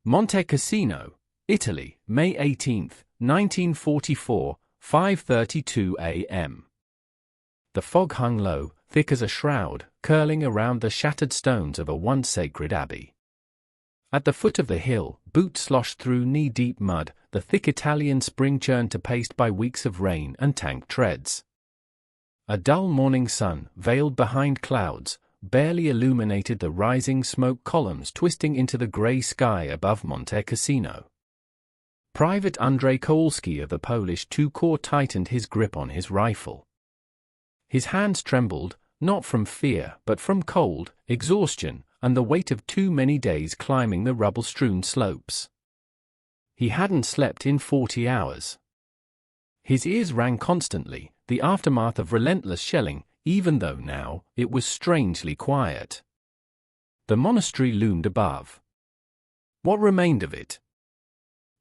Monte Cassino, Italy, May 18, 1944, 5:32 a.m. The fog hung low, thick as a shroud, curling around the shattered stones of a once sacred abbey. At the foot of the hill, boots sloshed through knee-deep mud, the thick Italian spring churned to paste by weeks of rain and tank treads. A dull morning sun, veiled behind clouds, barely illuminated the rising smoke columns twisting into the grey sky above Monte Cassino. Private Andrzej Kowalski of the Polish II Corps tightened his grip on his rifle. His hands trembled, not from fear but from cold, exhaustion, and the weight of too many days climbing the rubble-strewn slopes. He hadn't slept in 40 hours. His ears rang constantly, the aftermath of relentless shelling, even though now it was strangely quiet. The monastery loomed above. What remained of it?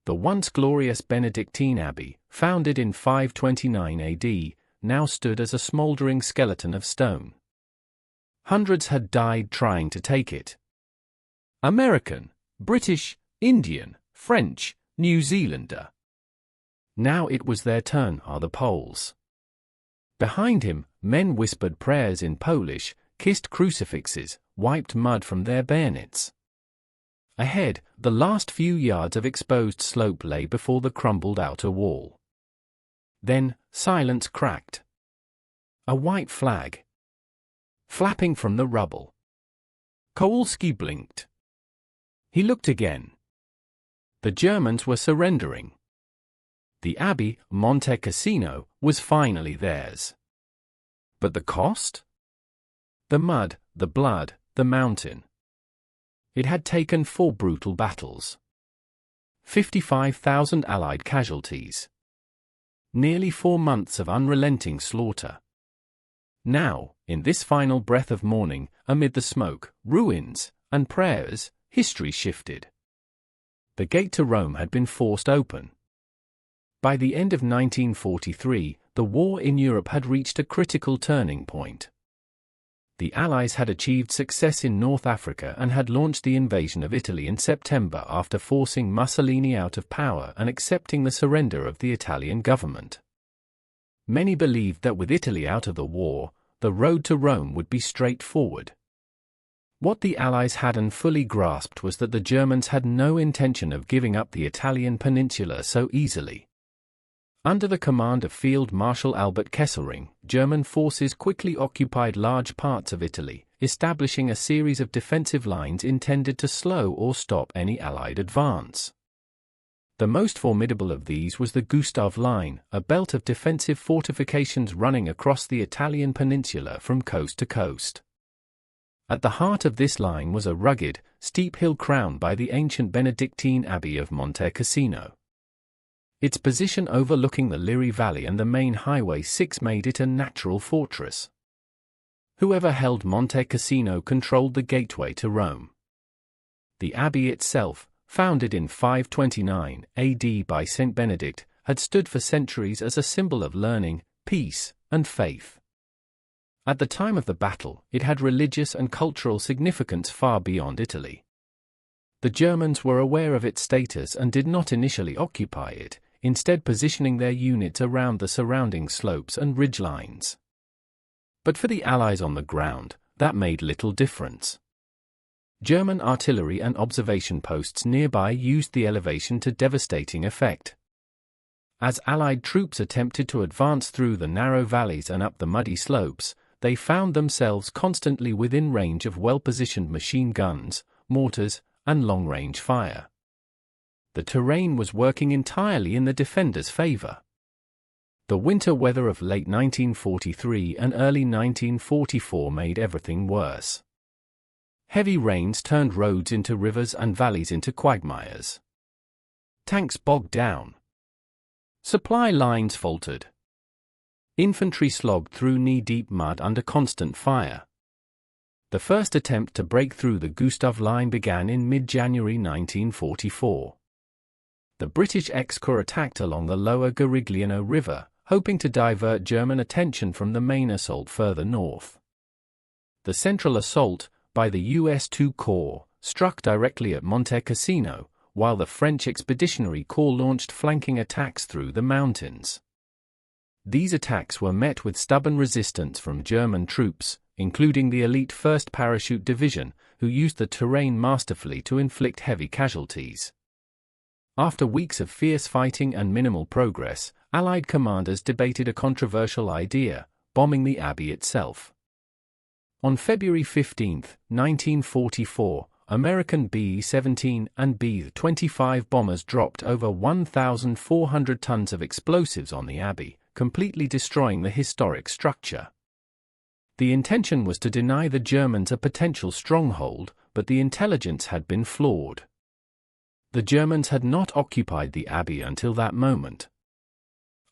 The once glorious Benedictine abbey, founded in 529 AD, now stood as a smouldering skeleton of stone. Hundreds had died trying to take it. American, British, Indian, French, New Zealander. Now it was their turn, are the Poles. Behind him, men whispered prayers in Polish, kissed crucifixes, wiped mud from their bayonets. Ahead, the last few yards of exposed slope lay before the crumbled outer wall. Then, silence cracked. A white flag, flapping from the rubble. Kowalski blinked. He looked again. The Germans were surrendering. The abbey, Monte Cassino, was finally theirs. But the cost? The mud, the blood, the mountain. It had taken 4 brutal battles. 55,000 Allied casualties. Nearly 4 months of unrelenting slaughter. Now, in this final breath of morning, amid the smoke, ruins, and prayers, history shifted. The gate to Rome had been forced open. By the end of 1943, the war in Europe had reached a critical turning point. The Allies had achieved success in North Africa and had launched the invasion of Italy in September after forcing Mussolini out of power and accepting the surrender of the Italian government. Many believed that with Italy out of the war, the road to Rome would be straightforward. What the Allies hadn't fully grasped was that the Germans had no intention of giving up the Italian peninsula so easily. Under the command of Field Marshal Albert Kesselring, German forces quickly occupied large parts of Italy, establishing a series of defensive lines intended to slow or stop any Allied advance. The most formidable of these was the Gustav Line, a belt of defensive fortifications running across the Italian peninsula from coast to coast. At the heart of this line was a rugged, steep hill crowned by the ancient Benedictine Abbey of Monte Cassino. Its position overlooking the Liri Valley and the main Highway 6 made it a natural fortress. Whoever held Monte Cassino controlled the gateway to Rome. The abbey itself, founded in 529 AD by Saint Benedict, had stood for centuries as a symbol of learning, peace, and faith. At the time of the battle, it had religious and cultural significance far beyond Italy. The Germans were aware of its status and did not initially occupy it, instead positioning their units around the surrounding slopes and ridgelines. But for the Allies on the ground, that made little difference. German artillery and observation posts nearby used the elevation to devastating effect. As Allied troops attempted to advance through the narrow valleys and up the muddy slopes, they found themselves constantly within range of well-positioned machine guns, mortars, and long-range fire. The terrain was working entirely in the defenders' favor. The winter weather of late 1943 and early 1944 made everything worse. Heavy rains turned roads into rivers and valleys into quagmires. Tanks bogged down. Supply lines faltered. Infantry slogged through knee-deep mud under constant fire. The first attempt to break through the Gustav Line began in mid-January 1944. The British X-Corps attacked along the lower Garigliano River, hoping to divert German attention from the main assault further north. The central assault, by the US II Corps, struck directly at Monte Cassino, while the French Expeditionary Corps launched flanking attacks through the mountains. These attacks were met with stubborn resistance from German troops, including the elite 1st Parachute Division, who used the terrain masterfully to inflict heavy casualties. After weeks of fierce fighting and minimal progress, Allied commanders debated a controversial idea: bombing the Abbey itself. On February 15, 1944, American B-17 and B-25 bombers dropped over 1,400 tons of explosives on the Abbey, completely destroying the historic structure. The intention was to deny the Germans a potential stronghold, but the intelligence had been flawed. The Germans had not occupied the Abbey until that moment.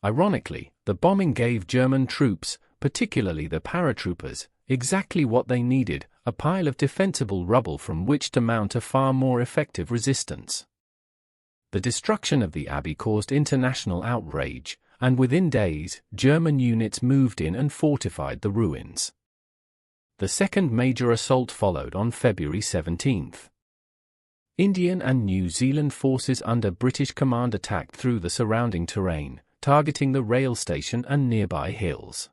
Ironically, the bombing gave German troops, particularly the paratroopers, exactly what they needed: a pile of defensible rubble from which to mount a far more effective resistance. The destruction of the Abbey caused international outrage, and within days, German units moved in and fortified the ruins. The second major assault followed on February 17. Indian and New Zealand forces under British command attacked through the surrounding terrain, targeting the rail station and nearby hills.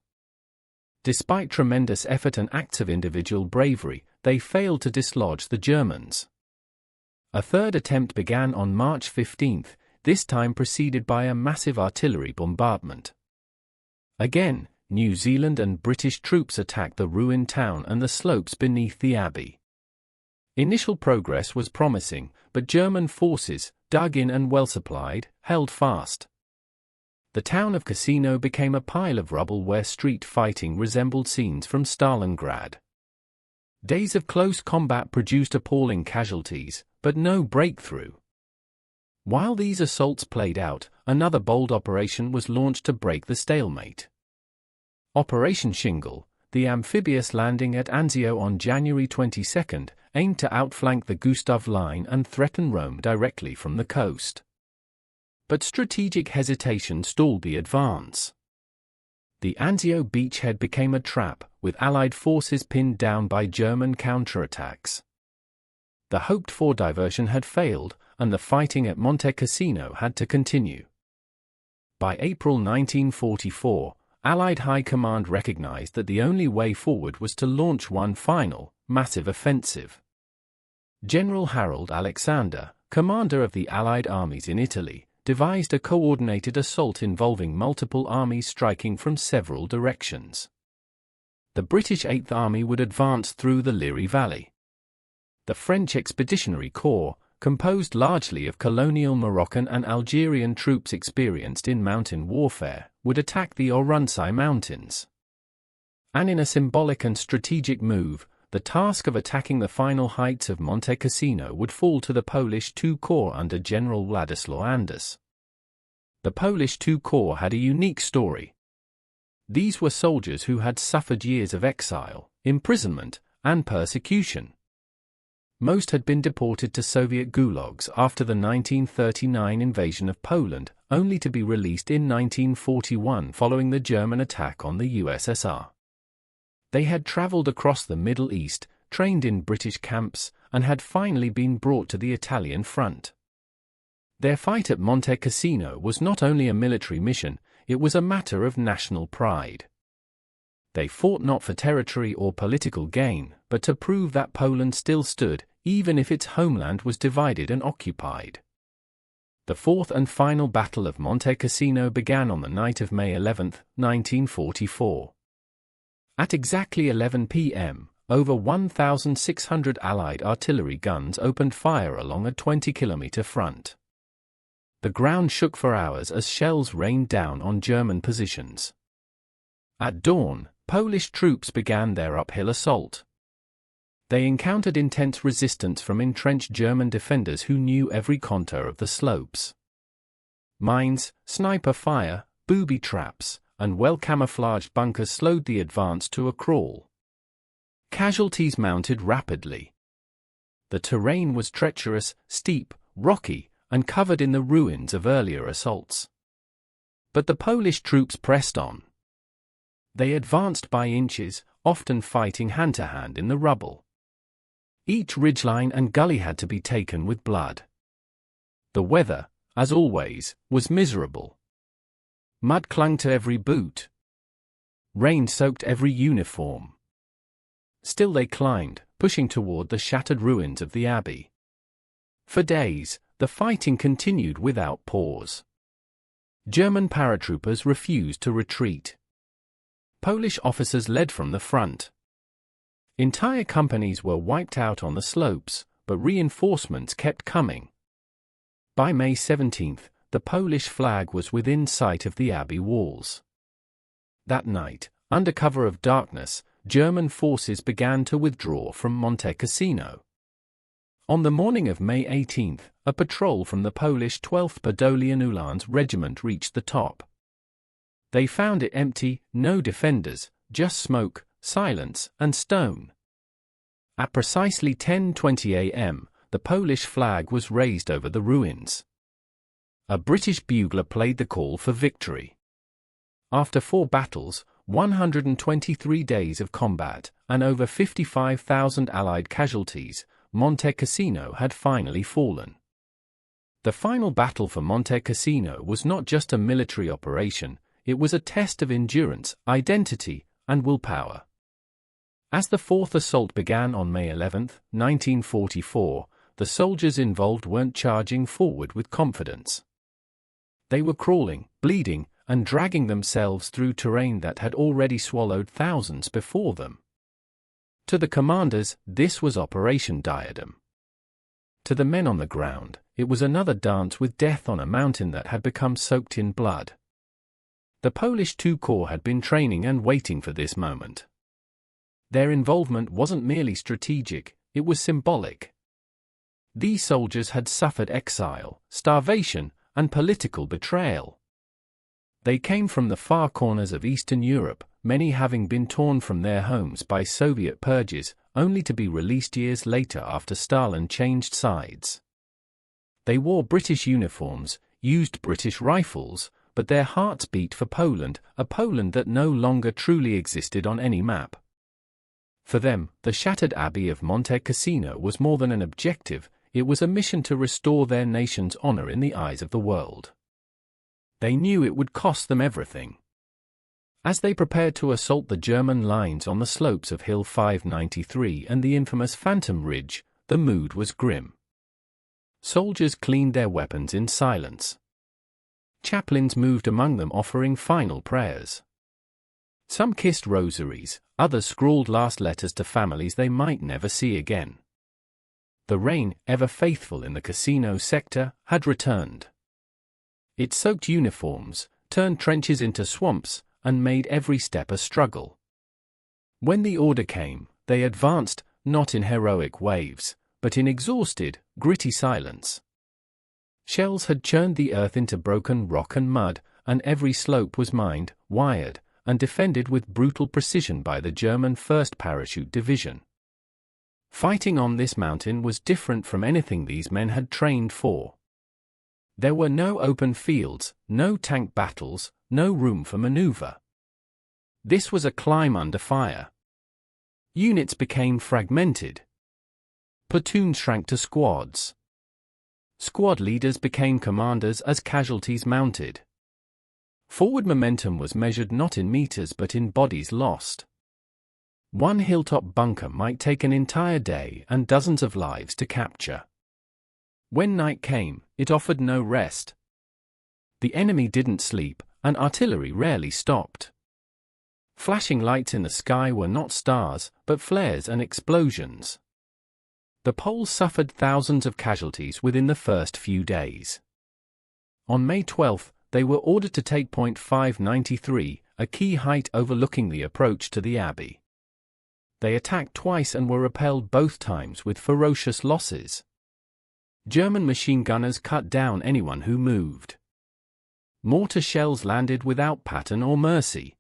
Despite tremendous effort and acts of individual bravery, they failed to dislodge the Germans. A third attempt began on March 15, this time preceded by a massive artillery bombardment. Again, New Zealand and British troops attacked the ruined town and the slopes beneath the Abbey. Initial progress was promising, but German forces, dug in and well supplied, held fast. The town of Cassino became a pile of rubble where street fighting resembled scenes from Stalingrad. Days of close combat produced appalling casualties, but no breakthrough. While these assaults played out, another bold operation was launched to break the stalemate. Operation Shingle, the amphibious landing at Anzio on January 22, aimed to outflank the Gustav Line and threaten Rome directly from the coast. But strategic hesitation stalled the advance. The Anzio beachhead became a trap, with Allied forces pinned down by German counterattacks. The hoped-for diversion had failed, and the fighting at Monte Cassino had to continue. By April 1944, Allied High Command recognized that the only way forward was to launch one final, massive offensive. General Harold Alexander, commander of the Allied armies in Italy, devised a coordinated assault involving multiple armies striking from several directions. The British Eighth Army would advance through the Liri Valley. The French Expeditionary Corps, composed largely of colonial Moroccan and Algerian troops experienced in mountain warfare, would attack the Orunzai Mountains. And in a symbolic and strategic move, the task of attacking the final heights of Monte Cassino would fall to the Polish II Corps under General Władysław Anders. The Polish II Corps had a unique story. These were soldiers who had suffered years of exile, imprisonment, and persecution. Most had been deported to Soviet gulags after the 1939 invasion of Poland, only to be released in 1941 following the German attack on the USSR. They had traveled across the Middle East, trained in British camps, and had finally been brought to the Italian front. Their fight at Monte Cassino was not only a military mission, it was a matter of national pride. They fought not for territory or political gain, but to prove that Poland still stood, even if its homeland was divided and occupied. The fourth and final Battle of Monte Cassino began on the night of May 11, 1944. At exactly 11 p.m., over 1,600 Allied artillery guns opened fire along a 20-kilometer front. The ground shook for hours as shells rained down on German positions. At dawn, Polish troops began their uphill assault. They encountered intense resistance from entrenched German defenders who knew every contour of the slopes. Mines, sniper fire, booby traps, and well-camouflaged bunkers slowed the advance to a crawl. Casualties mounted rapidly. The terrain was treacherous, steep, rocky, and covered in the ruins of earlier assaults. But the Polish troops pressed on. They advanced by inches, often fighting hand-to-hand in the rubble. Each ridgeline and gully had to be taken with blood. The weather, as always, was miserable. Mud clung to every boot. Rain soaked every uniform. Still they climbed, pushing toward the shattered ruins of the Abbey. For days, the fighting continued without pause. German paratroopers refused to retreat. Polish officers led from the front. Entire companies were wiped out on the slopes, but reinforcements kept coming. By May 17, the Polish flag was within sight of the Abbey walls. That night, under cover of darkness, German forces began to withdraw from Monte Cassino. On the morning of May 18, a patrol from the Polish 12th Podolian Uhlans regiment reached the top. They found it empty, no defenders, just smoke, silence, and stone. At precisely 10:20 a.m., the Polish flag was raised over the ruins. A British bugler played the call for victory. After 4 battles, 123 days of combat, and over 55,000 Allied casualties, Monte Cassino had finally fallen. The final battle for Monte Cassino was not just a military operation, it was a test of endurance, identity, and willpower. As the fourth assault began on May 11, 1944, the soldiers involved weren't charging forward with confidence. They were crawling, bleeding, and dragging themselves through terrain that had already swallowed thousands before them. To the commanders, this was Operation Diadem. To the men on the ground, it was another dance with death on a mountain that had become soaked in blood. The Polish II Corps had been training and waiting for this moment. Their involvement wasn't merely strategic, it was symbolic. These soldiers had suffered exile, starvation, and political betrayal. They came from the far corners of Eastern Europe, many having been torn from their homes by Soviet purges, only to be released years later after Stalin changed sides. They wore British uniforms, used British rifles, but their hearts beat for Poland, a Poland that no longer truly existed on any map. For them, the shattered Abbey of Monte Cassino was more than an objective, it was a mission to restore their nation's honor in the eyes of the world. They knew it would cost them everything. As they prepared to assault the German lines on the slopes of Hill 593 and the infamous Phantom Ridge, the mood was grim. Soldiers cleaned their weapons in silence. Chaplains moved among them offering final prayers. Some kissed rosaries, others scrawled last letters to families they might never see again. The rain, ever faithful in the casino sector, had returned. It soaked uniforms, turned trenches into swamps, and made every step a struggle. When the order came, they advanced, not in heroic waves, but in exhausted, gritty silence. Shells had churned the earth into broken rock and mud, and every slope was mined, wired, and defended with brutal precision by the German 1st Parachute Division. Fighting on this mountain was different from anything these men had trained for. There were no open fields, no tank battles, no room for maneuver. This was a climb under fire. Units became fragmented. Platoons shrank to squads. Squad leaders became commanders as casualties mounted. Forward momentum was measured not in meters but in bodies lost. One hilltop bunker might take an entire day and dozens of lives to capture. When night came, it offered no rest. The enemy didn't sleep, and artillery rarely stopped. Flashing lights in the sky were not stars, but flares and explosions. The Poles suffered thousands of casualties within the first few days. On May 12, they were ordered to take Point 593, a key height overlooking the approach to the Abbey. They attacked twice and were repelled both times with ferocious losses. German machine gunners cut down anyone who moved. Mortar shells landed without pattern or mercy.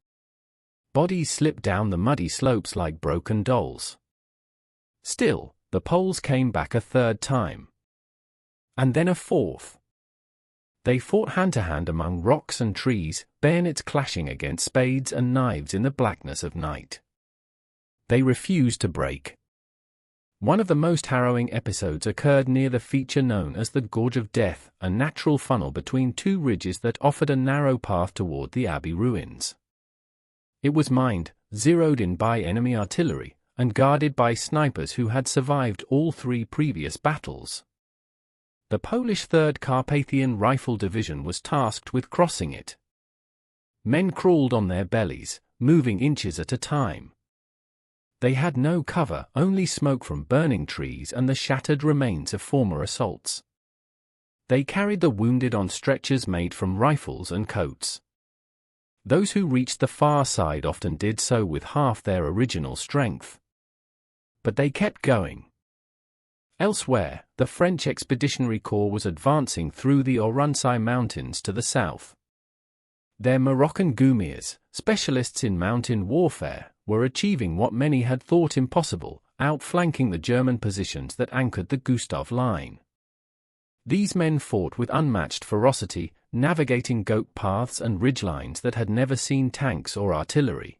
Bodies slipped down the muddy slopes like broken dolls. Still, the Poles came back a third time. And then a fourth. They fought hand-to-hand among rocks and trees, bayonets clashing against spades and knives in the blackness of night. They refused to break. One of the most harrowing episodes occurred near the feature known as the Gorge of Death, a natural funnel between two ridges that offered a narrow path toward the Abbey ruins. It was mined, zeroed in by enemy artillery, and guarded by snipers who had survived all three previous battles. The Polish 3rd Carpathian Rifle Division was tasked with crossing it. Men crawled on their bellies, moving inches at a time. They had no cover, only smoke from burning trees and the shattered remains of former assaults. They carried the wounded on stretchers made from rifles and coats. Those who reached the far side often did so with half their original strength. But they kept going. Elsewhere, the French Expeditionary Corps was advancing through the Orunsi Mountains to the south. Their Moroccan Gumiers, specialists in mountain warfare, were achieving what many had thought impossible, outflanking the German positions that anchored the Gustav Line. These men fought with unmatched ferocity, navigating goat paths and ridgelines that had never seen tanks or artillery.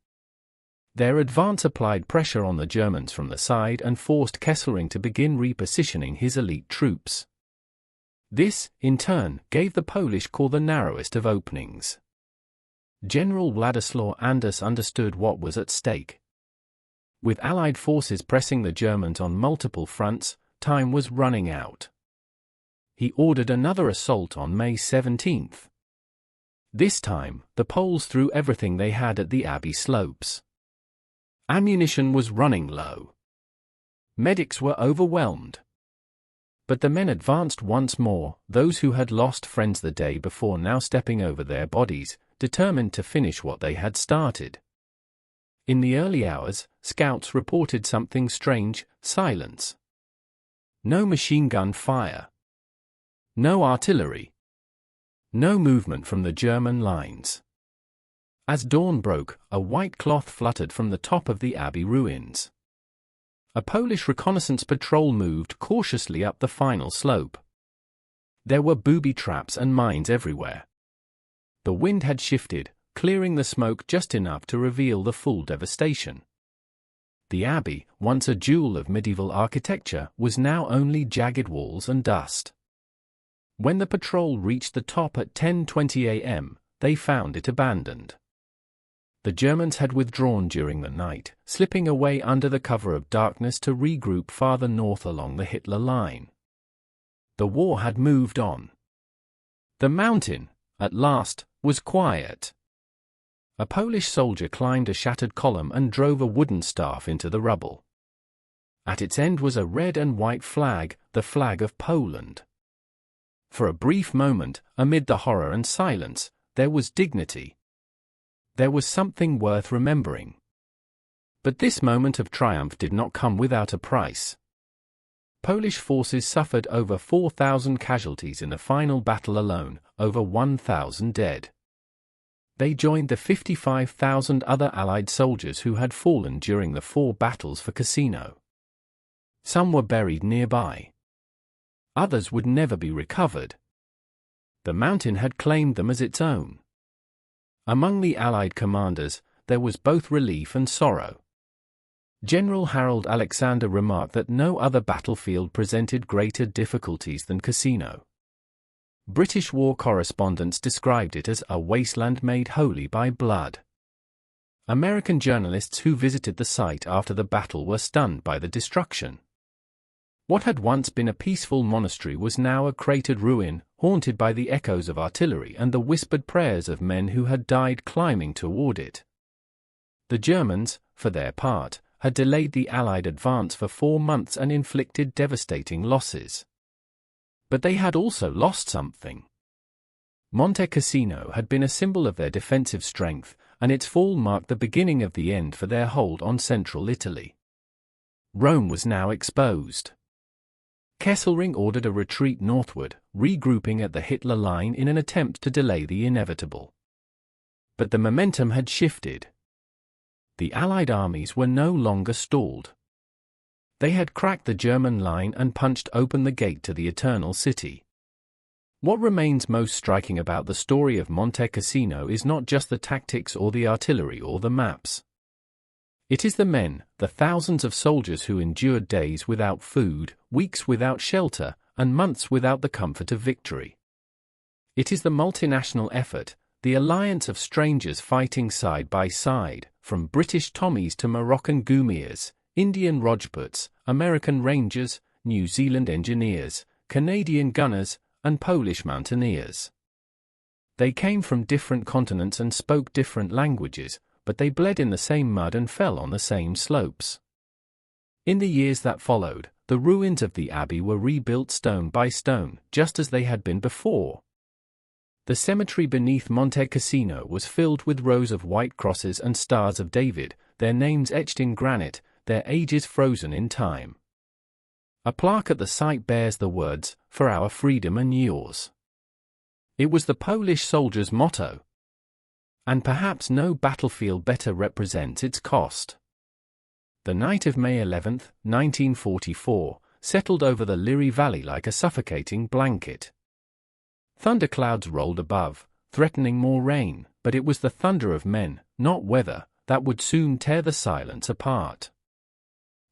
Their advance applied pressure on the Germans from the side and forced Kesselring to begin repositioning his elite troops. This, in turn, gave the Polish corps the narrowest of openings. General Władysław Anders understood what was at stake. With Allied forces pressing the Germans on multiple fronts, time was running out. He ordered another assault on May 17. This time, the Poles threw everything they had at the Abbey slopes. Ammunition was running low. Medics were overwhelmed. But the men advanced once more, those who had lost friends the day before now stepping over their bodies, determined to finish what they had started. In the early hours, scouts reported something strange: silence. No machine gun fire. No artillery. No movement from the German lines. As dawn broke, a white cloth fluttered from the top of the Abbey ruins. A Polish reconnaissance patrol moved cautiously up the final slope. There were booby traps and mines everywhere. The wind had shifted, clearing the smoke just enough to reveal the full devastation. The Abbey, once a jewel of medieval architecture, was now only jagged walls and dust. When the patrol reached the top at 10:20 a.m., they found it abandoned. The Germans had withdrawn during the night, slipping away under the cover of darkness to regroup farther north along the Hitler Line. The war had moved on. The mountain, at last, was quiet. A Polish soldier climbed a shattered column and drove a wooden staff into the rubble. At its end was a red and white flag, the flag of Poland. For a brief moment, amid the horror and silence, there was dignity. There was something worth remembering. But this moment of triumph did not come without a price. Polish forces suffered over 4,000 casualties in the final battle alone, over 1,000 dead. They joined the 55,000 other Allied soldiers who had fallen during the 4 battles for Cassino. Some were buried nearby. Others would never be recovered. The mountain had claimed them as its own. Among the Allied commanders, there was both relief and sorrow. General Harold Alexander remarked that no other battlefield presented greater difficulties than Cassino. British war correspondents described it as a wasteland made holy by blood. American journalists who visited the site after the battle were stunned by the destruction. What had once been a peaceful monastery was now a cratered ruin, haunted by the echoes of artillery and the whispered prayers of men who had died climbing toward it. The Germans, for their part, had delayed the Allied advance for 4 months and inflicted devastating losses. But they had also lost something. Monte Cassino had been a symbol of their defensive strength, and its fall marked the beginning of the end for their hold on central Italy. Rome was now exposed. Kesselring ordered a retreat northward, regrouping at the Hitler Line in an attempt to delay the inevitable. But the momentum had shifted. The Allied armies were no longer stalled. They had cracked the German line and punched open the gate to the Eternal City. What remains most striking about the story of Monte Cassino is not just the tactics or the artillery or the maps. It is the men, the thousands of soldiers who endured days without food, weeks without shelter, and months without the comfort of victory. It is the multinational effort, the alliance of strangers fighting side by side, from British Tommies to Moroccan Goumiers, Indian Rajputs, American Rangers, New Zealand engineers, Canadian gunners, and Polish mountaineers. They came from different continents and spoke different languages, but they bled in the same mud and fell on the same slopes. In the years that followed, the ruins of the Abbey were rebuilt stone by stone, just as they had been before. The cemetery beneath Monte Cassino was filled with rows of white crosses and stars of David, their names etched in granite, their ages frozen in time. A plaque at the site bears the words, "For our freedom and yours." It was the Polish soldier's motto. And perhaps no battlefield better represents its cost. The night of May 11, 1944, settled over the Liri Valley like a suffocating blanket. Thunderclouds rolled above, threatening more rain, but it was the thunder of men, not weather, that would soon tear the silence apart.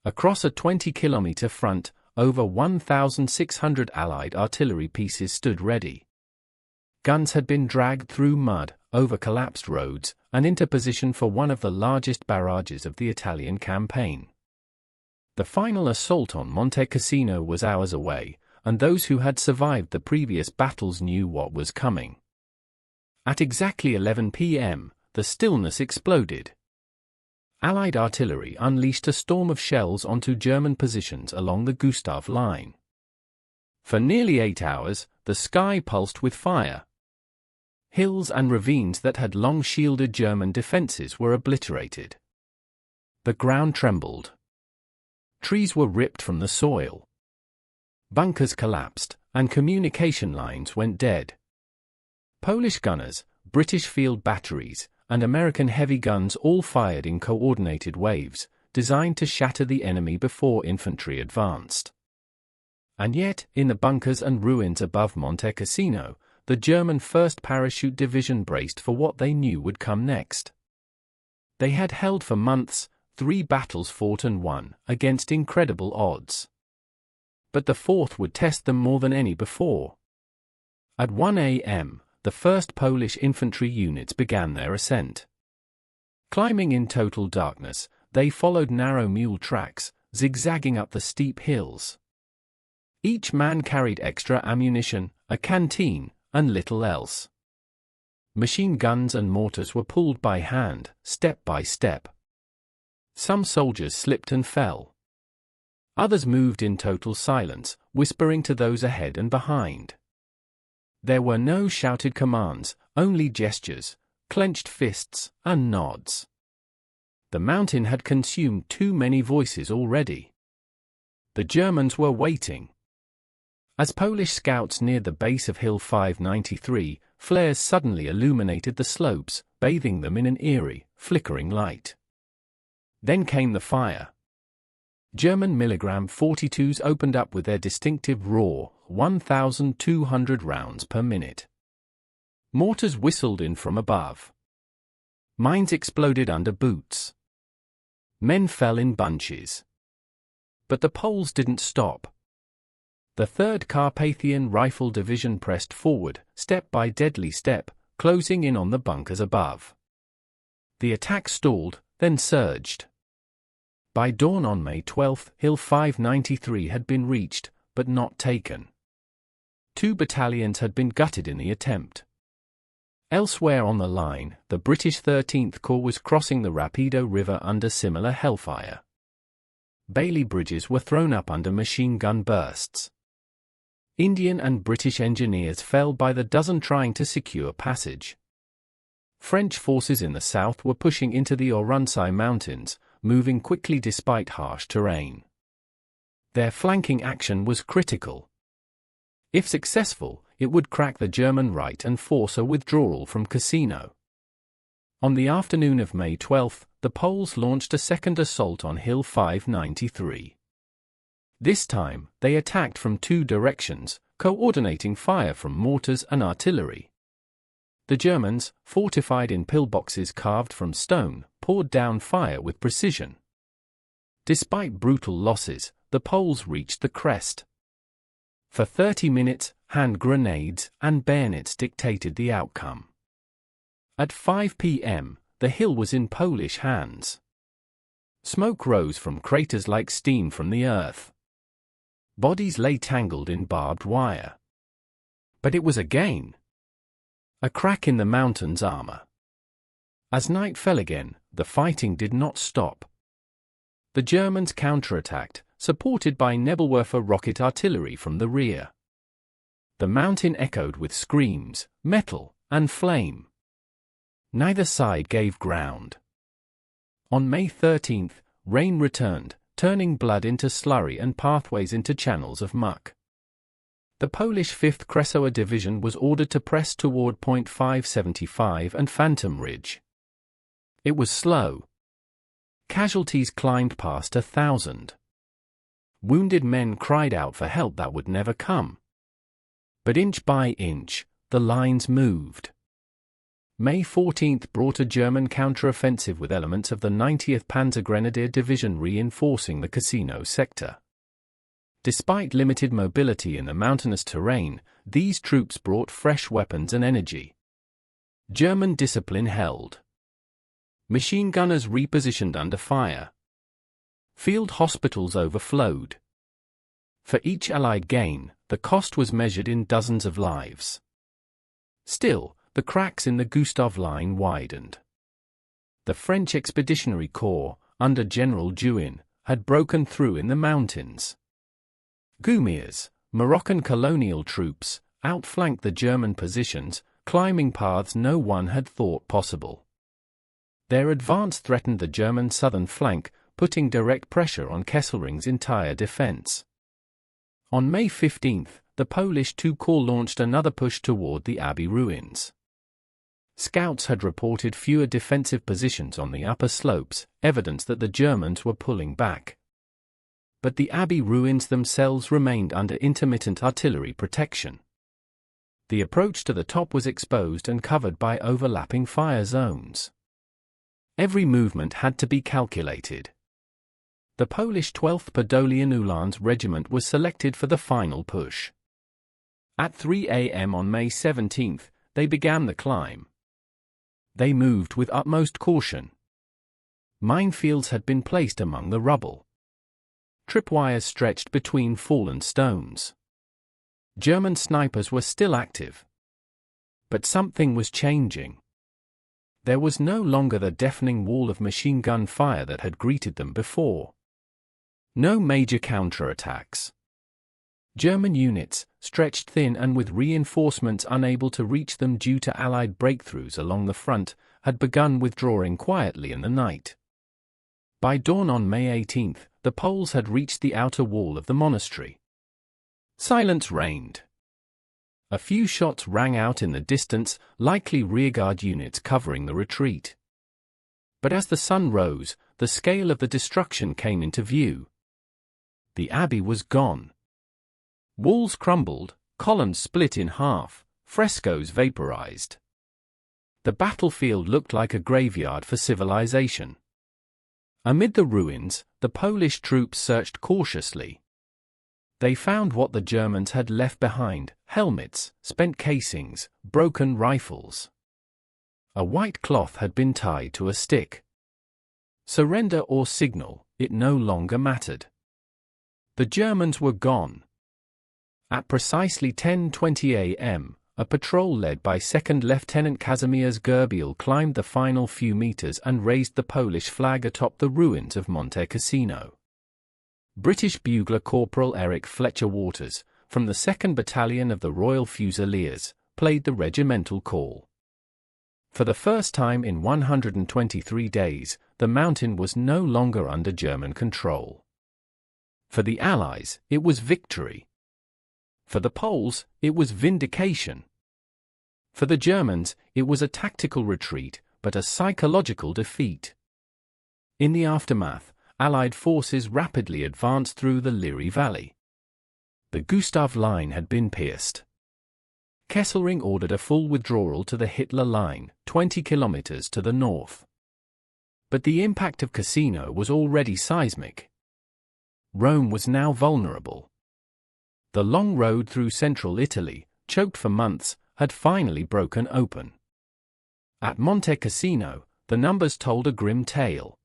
Across a 20-kilometer front, over 1,600 Allied artillery pieces stood ready. Guns had been dragged through mud, over collapsed roads, and into position for one of the largest barrages of the Italian campaign. The final assault on Monte Cassino was hours away, and those who had survived the previous battles knew what was coming. At exactly 11 p.m., the stillness exploded. Allied artillery unleashed a storm of shells onto German positions along the Gustav Line. For nearly 8 hours, the sky pulsed with fire. Hills and ravines that had long shielded German defenses were obliterated. The ground trembled. Trees were ripped from the soil. Bunkers collapsed, and communication lines went dead. Polish gunners, British field batteries, and American heavy guns all fired in coordinated waves, designed to shatter the enemy before infantry advanced. And yet, in the bunkers and ruins above Monte Cassino, the German 1st Parachute Division braced for what they knew would come next. They had held for months, 3 battles fought and won, against incredible odds. But the 4th would test them more than any before. At 1 a.m., the 1st Polish infantry units began their ascent. Climbing in total darkness, they followed narrow mule tracks, zigzagging up the steep hills. Each man carried extra ammunition, a canteen, and little else. Machine guns and mortars were pulled by hand, step by step. Some soldiers slipped and fell. Others moved in total silence, whispering to those ahead and behind. There were no shouted commands, only gestures, clenched fists, and nods. The mountain had consumed too many voices already. The Germans were waiting. As Polish scouts neared the base of Hill 593, flares suddenly illuminated the slopes, bathing them in an eerie, flickering light. Then came the fire. German milligram 42s opened up with their distinctive raw, 1,200 rounds per minute. Mortars whistled in from above. Mines exploded under boots. Men fell in bunches. But the Poles didn't stop. The 3rd Carpathian Rifle Division pressed forward, step by deadly step, closing in on the bunkers above. The attack stalled, then surged. By dawn on May 12, Hill 593 had been reached, but not taken. 2 battalions had been gutted in the attempt. Elsewhere on the line, the British 13th Corps was crossing the Rapido River under similar hellfire. Bailey bridges were thrown up under machine gun bursts. Indian and British engineers fell by the dozen trying to secure passage. French forces in the south were pushing into the Oronsai Mountains, moving quickly despite harsh terrain. Their flanking action was critical. If successful, it would crack the German right and force a withdrawal from Cassino. On the afternoon of May 12, the Poles launched a second assault on Hill 593. This time, they attacked from 2 directions, coordinating fire from mortars and artillery. The Germans, fortified in pillboxes carved from stone, poured down fire with precision. Despite brutal losses, the Poles reached the crest. For 30 minutes, hand grenades and bayonets dictated the outcome. At 5 p.m., the hill was in Polish hands. Smoke rose from craters like steam from the earth. Bodies lay tangled in barbed wire. But it was a gain. A crack in the mountain's armor. As night fell again, the fighting did not stop. The Germans counterattacked, supported by Nebelwerfer rocket artillery from the rear. The mountain echoed with screams, metal, and flame. Neither side gave ground. On May 13, rain returned, turning blood into slurry and pathways into channels of muck. The Polish 5th Kresowa Division was ordered to press toward Point 575 and Phantom Ridge. It was slow. Casualties climbed past 1,000. Wounded men cried out for help that would never come. But inch by inch, the lines moved. May 14 brought a German counteroffensive with elements of the 90th Panzergrenadier Division reinforcing the Cassino sector. Despite limited mobility in the mountainous terrain, these troops brought fresh weapons and energy. German discipline held. Machine gunners repositioned under fire. Field hospitals overflowed. For each Allied gain, the cost was measured in dozens of lives. Still, the cracks in the Gustav Line widened. The French Expeditionary Corps, under General Juin, had broken through in the mountains. Gummiers, Moroccan colonial troops, outflanked the German positions, climbing paths no one had thought possible. Their advance threatened the German southern flank, putting direct pressure on Kesselring's entire defense. On May 15, the Polish II Corps launched another push toward the Abbey ruins. Scouts had reported fewer defensive positions on the upper slopes, evidence that the Germans were pulling back. But the Abbey ruins themselves remained under intermittent artillery protection. The approach to the top was exposed and covered by overlapping fire zones. Every movement had to be calculated. The Polish 12th Podolian Uhlans Regiment was selected for the final push. At 3 a.m. on May 17, they began the climb. They moved with utmost caution. Minefields had been placed among the rubble. Tripwires stretched between fallen stones. German snipers were still active. But something was changing. There was no longer the deafening wall of machine gun fire that had greeted them before. No major counterattacks. German units, stretched thin and with reinforcements unable to reach them due to Allied breakthroughs along the front, had begun withdrawing quietly in the night. By dawn on May 18, the Poles had reached the outer wall of the monastery. Silence reigned. A few shots rang out in the distance, likely rearguard units covering the retreat. But as the sun rose, the scale of the destruction came into view. The Abbey was gone. Walls crumbled, columns split in half, frescoes vaporized. The battlefield looked like a graveyard for civilization. Amid the ruins, the Polish troops searched cautiously. They found what the Germans had left behind: helmets, spent casings, broken rifles. A white cloth had been tied to a stick. Surrender or signal, it no longer mattered. The Germans were gone. At precisely 10:20 a.m., a patrol led by 2nd Lieutenant Kazimierz Gerbiel climbed the final few meters and raised the Polish flag atop the ruins of Monte Cassino. British bugler Corporal Eric Fletcher Waters, from the 2nd Battalion of the Royal Fusiliers, played the regimental call. For the first time in 123 days, the mountain was no longer under German control. For the Allies, it was victory. For the Poles, it was vindication. For the Germans, it was a tactical retreat, but a psychological defeat. In the aftermath, Allied forces rapidly advanced through the Liry Valley. The Gustav Line had been pierced. Kesselring ordered a full withdrawal to the Hitler Line, 20 kilometers to the north. But the impact of Cassino was already seismic. Rome was now vulnerable. The long road through central Italy, choked for months, had finally broken open. At Monte Cassino, the numbers told a grim tale.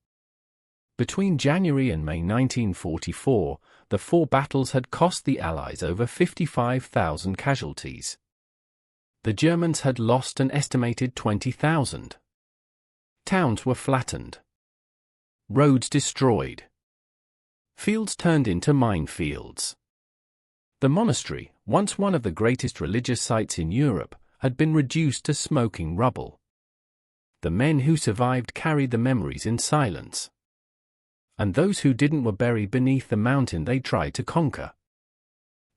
Between January and May 1944, the 4 battles had cost the Allies over 55,000 casualties. The Germans had lost an estimated 20,000. Towns were flattened. Roads destroyed. Fields turned into minefields. The monastery, once one of the greatest religious sites in Europe, had been reduced to smoking rubble. The men who survived carried the memories in silence. And those who didn't were buried beneath the mountain they tried to conquer.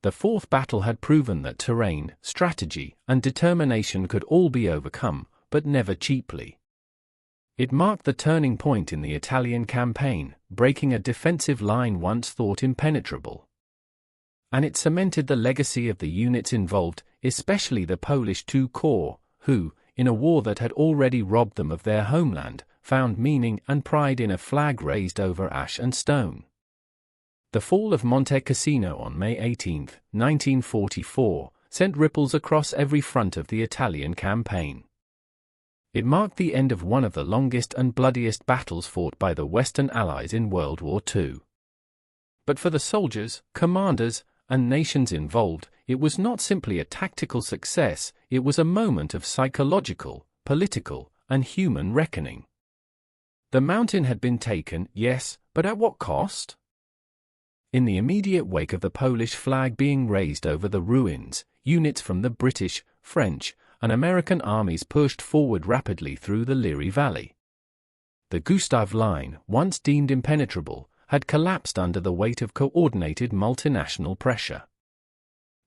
The 4th battle had proven that terrain, strategy, and determination could all be overcome, but never cheaply. It marked the turning point in the Italian campaign, breaking a defensive line once thought impenetrable. And it cemented the legacy of the units involved, especially the Polish II Corps, who, in a war that had already robbed them of their homeland, found meaning and pride in a flag raised over ash and stone. The fall of Monte Cassino on May 18, 1944, sent ripples across every front of the Italian campaign. It marked the end of one of the longest and bloodiest battles fought by the Western Allies in World War II. But for the soldiers, commanders, and nations involved, it was not simply a tactical success, it was a moment of psychological, political, and human reckoning. The mountain had been taken, yes, but at what cost? In the immediate wake of the Polish flag being raised over the ruins, units from the British, French, and American armies pushed forward rapidly through the Liri Valley. The Gustav Line, once deemed impenetrable, had collapsed under the weight of coordinated multinational pressure.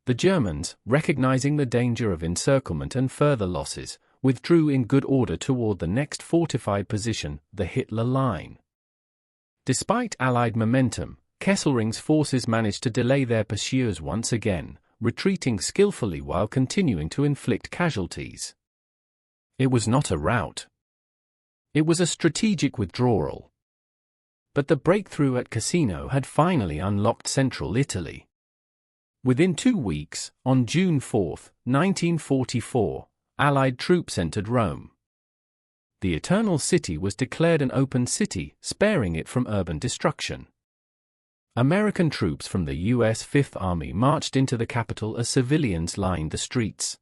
The Germans, recognizing the danger of encirclement and further losses, withdrew in good order toward the next fortified position, the Hitler Line. Despite Allied momentum, Kesselring's forces managed to delay their pursuers once again, retreating skillfully while continuing to inflict casualties. It was not a rout. It was a strategic withdrawal. But the breakthrough at Cassino had finally unlocked central Italy. Within 2 weeks, on June 4, 1944, Allied troops entered Rome. The Eternal City was declared an open city, sparing it from urban destruction. American troops from the U.S. Fifth Army marched into the capital as civilians lined the streets.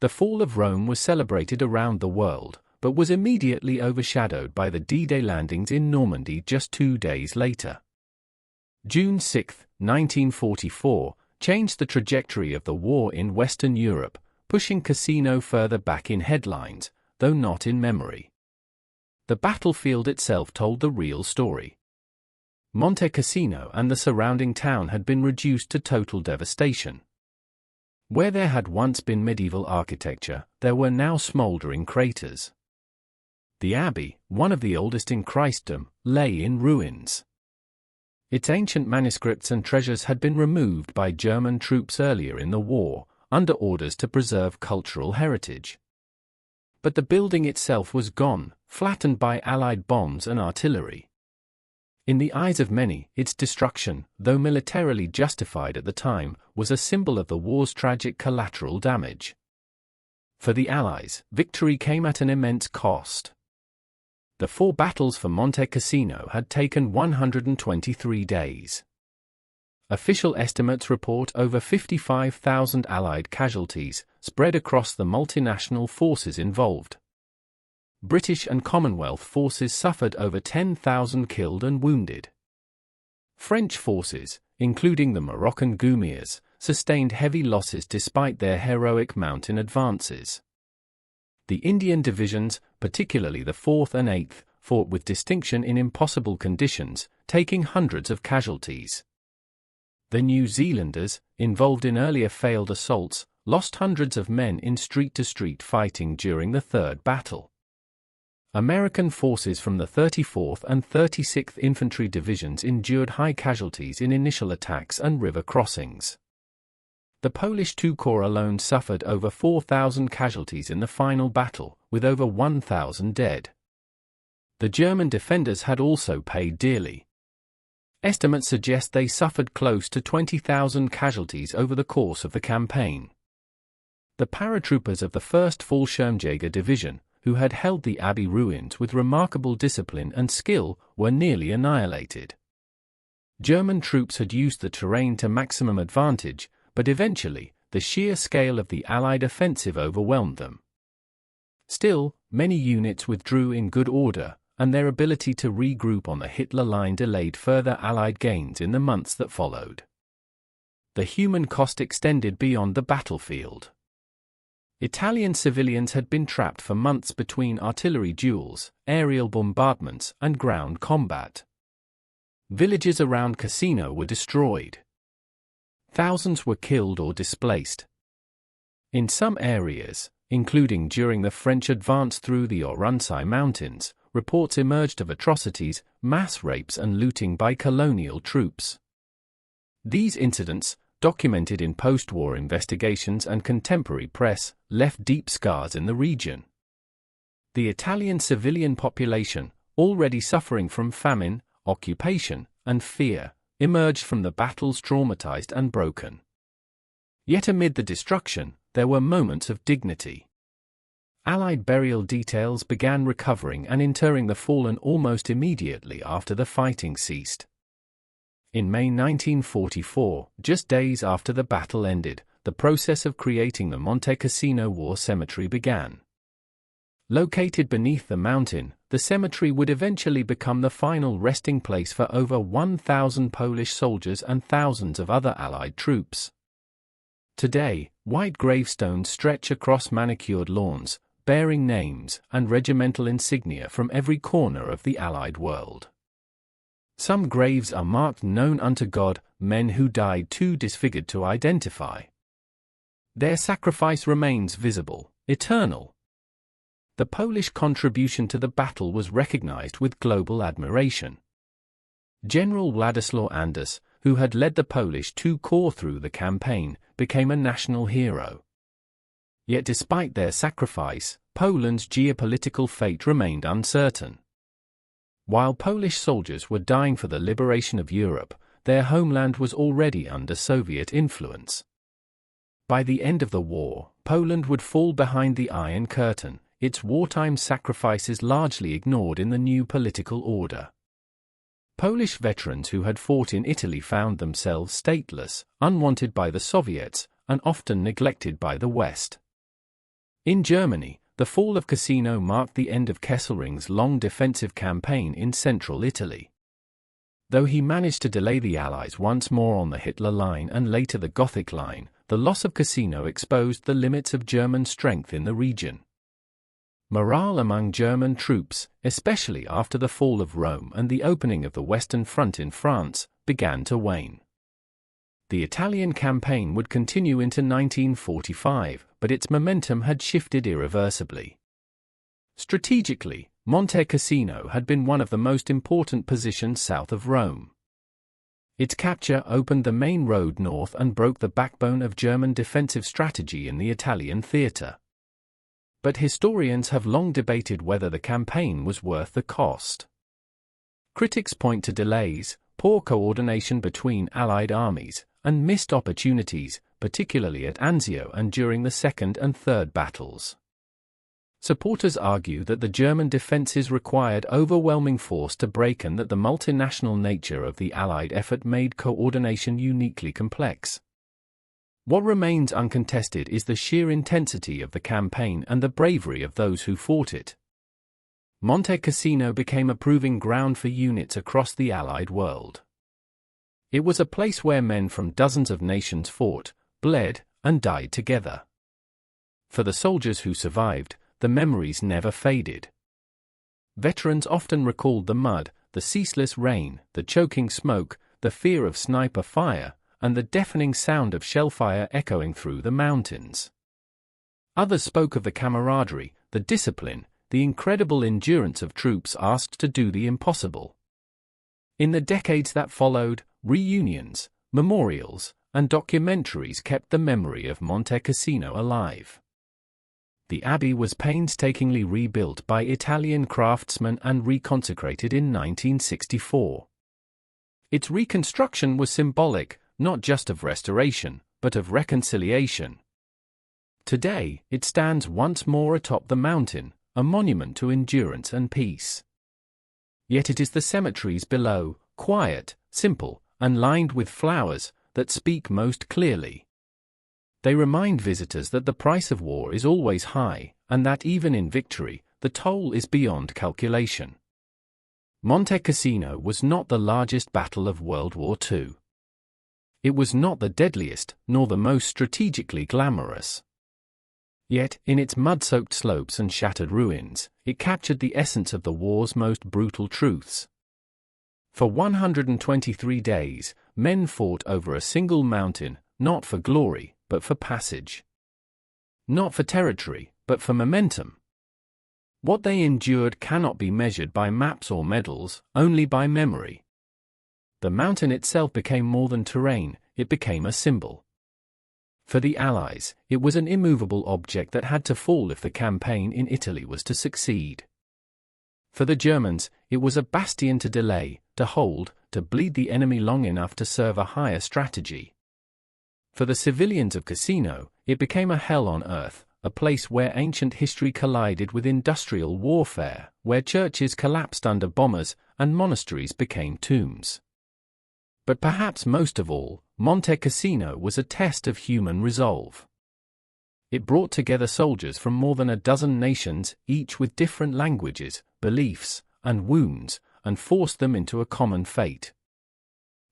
The fall of Rome was celebrated around the world, but was immediately overshadowed by the D-Day landings in Normandy just 2 days later. June 6, 1944, changed the trajectory of the war in Western Europe, pushing Cassino further back in headlines, though not in memory. The battlefield itself told the real story. Monte Cassino and the surrounding town had been reduced to total devastation. Where there had once been medieval architecture, there were now smoldering craters. The Abbey, one of the oldest in Christendom, lay in ruins. Its ancient manuscripts and treasures had been removed by German troops earlier in the war, under orders to preserve cultural heritage. But the building itself was gone, flattened by Allied bombs and artillery. In the eyes of many, its destruction, though militarily justified at the time, was a symbol of the war's tragic collateral damage. For the Allies, victory came at an immense cost. The 4 battles for Monte Cassino had taken 123 days. Official estimates report over 55,000 Allied casualties, spread across the multinational forces involved. British and Commonwealth forces suffered over 10,000 killed and wounded. French forces, including the Moroccan Goumiers, sustained heavy losses despite their heroic mountain advances. The Indian divisions, particularly the 4th and 8th, fought with distinction in impossible conditions, taking hundreds of casualties. The New Zealanders, involved in earlier failed assaults, lost hundreds of men in street-to-street fighting during the 3rd battle. American forces from the 34th and 36th Infantry Divisions endured high casualties in initial attacks and river crossings. The Polish II Corps alone suffered over 4,000 casualties in the final battle, with over 1,000 dead. The German defenders had also paid dearly. Estimates suggest they suffered close to 20,000 casualties over the course of the campaign. The paratroopers of the 1st Fallschirmjäger Division, who had held the Abbey ruins with remarkable discipline and skill, were nearly annihilated. German troops had used the terrain to maximum advantage, but eventually, the sheer scale of the Allied offensive overwhelmed them. Still, many units withdrew in good order, and their ability to regroup on the Hitler line delayed further Allied gains in the months that followed. The human cost extended beyond the battlefield. Italian civilians had been trapped for months between artillery duels, aerial bombardments, and ground combat. Villages around Cassino were destroyed. Thousands were killed or displaced. In some areas, including during the French advance through the Oronsay Mountains, reports emerged of atrocities, mass rapes and looting by colonial troops. These incidents, documented in post-war investigations and contemporary press, left deep scars in the region. The Italian civilian population, already suffering from famine, occupation, and fear, emerged from the battles traumatized and broken. Yet amid the destruction, there were moments of dignity. Allied burial details began recovering and interring the fallen almost immediately after the fighting ceased. In May 1944, just days after the battle ended, the process of creating the Monte Cassino War Cemetery began. Located beneath the mountain, the cemetery would eventually become the final resting place for over 1,000 Polish soldiers and thousands of other Allied troops. Today, white gravestones stretch across manicured lawns, bearing names and regimental insignia from every corner of the Allied world. Some graves are marked "Known unto God," men who died too disfigured to identify. Their sacrifice remains visible, eternal. The Polish contribution to the battle was recognized with global admiration. General Władysław Anders, who had led the Polish II Corps through the campaign, became a national hero. Yet despite their sacrifice, Poland's geopolitical fate remained uncertain. While Polish soldiers were dying for the liberation of Europe, their homeland was already under Soviet influence. By the end of the war, Poland would fall behind the Iron Curtain, its wartime sacrifices largely ignored in the new political order. Polish veterans who had fought in Italy found themselves stateless, unwanted by the Soviets, and often neglected by the West. In Germany, the fall of Cassino marked the end of Kesselring's long defensive campaign in central Italy. Though he managed to delay the Allies once more on the Hitler Line and later the Gothic Line, the loss of Cassino exposed the limits of German strength in the region. Morale among German troops, especially after the fall of Rome and the opening of the Western Front in France, began to wane. The Italian campaign would continue into 1945, but its momentum had shifted irreversibly. Strategically, Monte Cassino had been one of the most important positions south of Rome. Its capture opened the main road north and broke the backbone of German defensive strategy in the Italian theater. But historians have long debated whether the campaign was worth the cost. Critics point to delays, poor coordination between Allied armies, and missed opportunities, particularly at Anzio and during the Second and Third battles. Supporters argue that the German defenses required overwhelming force to break and that the multinational nature of the Allied effort made coordination uniquely complex. What remains uncontested is the sheer intensity of the campaign and the bravery of those who fought it. Monte Cassino became a proving ground for units across the Allied world. It was a place where men from dozens of nations fought, bled, and died together. For the soldiers who survived, the memories never faded. Veterans often recalled the mud, the ceaseless rain, the choking smoke, the fear of sniper fire, and the deafening sound of shellfire echoing through the mountains. Others spoke of the camaraderie, the discipline, the incredible endurance of troops asked to do the impossible. In the decades that followed, reunions, memorials, and documentaries kept the memory of Monte Cassino alive. The Abbey was painstakingly rebuilt by Italian craftsmen and reconsecrated in 1964. Its reconstruction was symbolic, not just of restoration, but of reconciliation. Today, it stands once more atop the mountain, a monument to endurance and peace. Yet it is the cemeteries below, quiet, simple, and lined with flowers, that speak most clearly. They remind visitors that the price of war is always high, and that even in victory, the toll is beyond calculation. Monte Cassino was not the largest battle of World War II. It was not the deadliest, nor the most strategically glamorous. Yet, in its mud-soaked slopes and shattered ruins, it captured the essence of the war's most brutal truths. For 123 days, men fought over a single mountain, not for glory, but for passage. Not for territory, but for momentum. What they endured cannot be measured by maps or medals, only by memory. The mountain itself became more than terrain, it became a symbol. For the Allies, it was an immovable object that had to fall if the campaign in Italy was to succeed. For the Germans, it was a bastion to delay, to hold, to bleed the enemy long enough to serve a higher strategy. For the civilians of Cassino, it became a hell on earth, a place where ancient history collided with industrial warfare, where churches collapsed under bombers and monasteries became tombs. But perhaps most of all, Monte Cassino was a test of human resolve. It brought together soldiers from more than a dozen nations, each with different languages, beliefs, and wounds, and forced them into a common fate.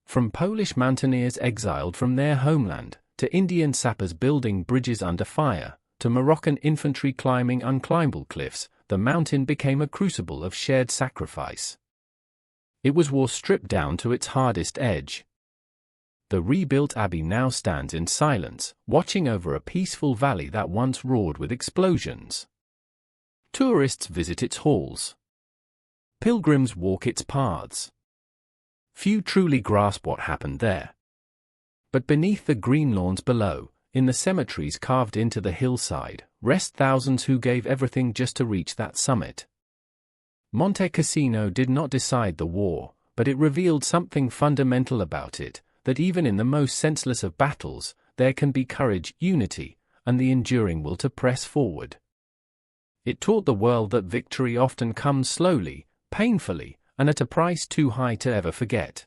From Polish mountaineers exiled from their homeland, to Indian sappers building bridges under fire, to Moroccan infantry climbing unclimbable cliffs, the mountain became a crucible of shared sacrifice. It was war stripped down to its hardest edge. The rebuilt Abbey now stands in silence, watching over a peaceful valley that once roared with explosions. Tourists visit its halls. Pilgrims walk its paths. Few truly grasp what happened there. But beneath the green lawns below, in the cemeteries carved into the hillside, rest thousands who gave everything just to reach that summit. Monte Cassino did not decide the war, but it revealed something fundamental about it, that even in the most senseless of battles, there can be courage, unity, and the enduring will to press forward. It taught the world that victory often comes slowly, painfully, and at a price too high to ever forget.